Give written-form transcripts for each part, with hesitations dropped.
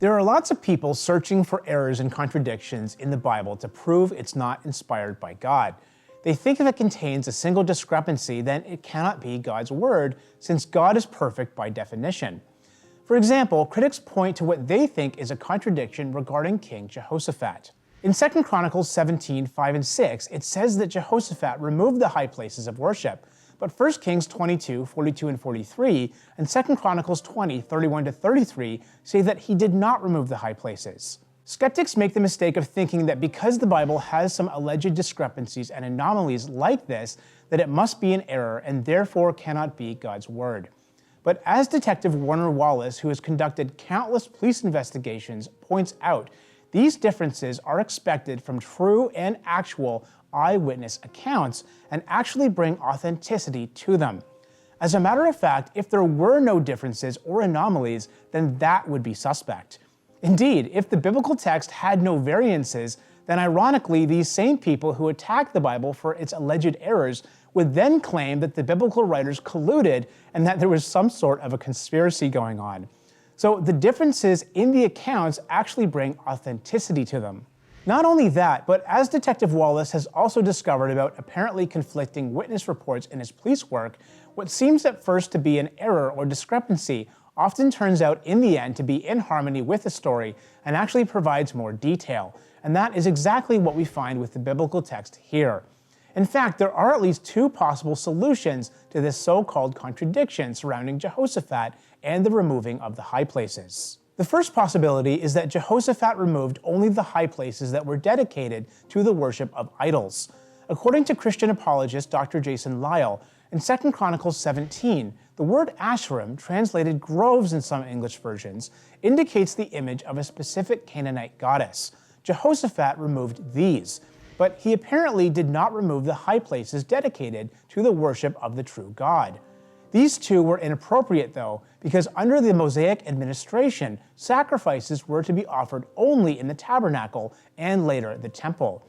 There are lots of people searching for errors and contradictions in the Bible to prove it's not inspired by God. They think if it contains a single discrepancy, then it cannot be God's word, since God is perfect by definition. For example, critics point to what they think is a contradiction regarding King Jehoshaphat. In 2 Chronicles 17, 5 and 6, it says that Jehoshaphat removed the high places of worship, but 1 Kings 22, 42 and 43, and 2 Chronicles 20, 31 to 33 say that he did not remove the high places. Skeptics make the mistake of thinking that because the Bible has some alleged discrepancies and anomalies like this, that it must be an error and therefore cannot be God's word. But as Detective Warner Wallace, who has conducted countless police investigations, points out, these differences are expected from true and actual eyewitness accounts and actually bring authenticity to them. As a matter of fact, if there were no differences or anomalies, then that would be suspect. Indeed, if the biblical text had no variances, then ironically, these same people who attack the Bible for its alleged errors would then claim that the biblical writers colluded and that there was some sort of a conspiracy going on. So the differences in the accounts actually bring authenticity to them. Not only that, but as Detective Wallace has also discovered about apparently conflicting witness reports in his police work, what seems at first to be an error or discrepancy often turns out in the end to be in harmony with the story and actually provides more detail. And that is exactly what we find with the biblical text here. In fact, there are at least two possible solutions to this so-called contradiction surrounding Jehoshaphat and the removing of the high places. The first possibility is that Jehoshaphat removed only the high places that were dedicated to the worship of idols. According to Christian apologist Dr. Jason Lisle, in 2 Chronicles 17, the word Asherim, translated groves in some English versions, indicates the image of a specific Canaanite goddess. Jehoshaphat removed these, but he apparently did not remove the high places dedicated to the worship of the true God. These two were inappropriate though, because under the Mosaic administration, sacrifices were to be offered only in the tabernacle and later the temple.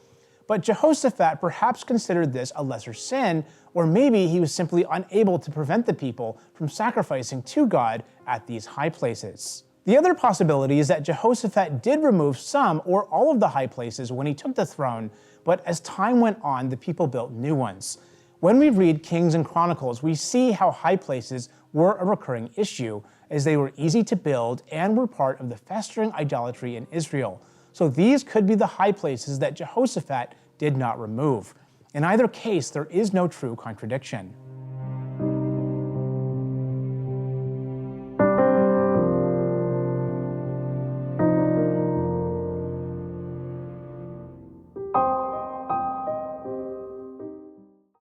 But Jehoshaphat perhaps considered this a lesser sin, or maybe he was simply unable to prevent the people from sacrificing to God at these high places. The other possibility is that Jehoshaphat did remove some or all of the high places when he took the throne, but as time went on, the people built new ones. When we read Kings and Chronicles, we see how high places were a recurring issue, as they were easy to build and were part of the festering idolatry in Israel. So these could be the high places that Jehoshaphat did not remove. In either case, there is no true contradiction.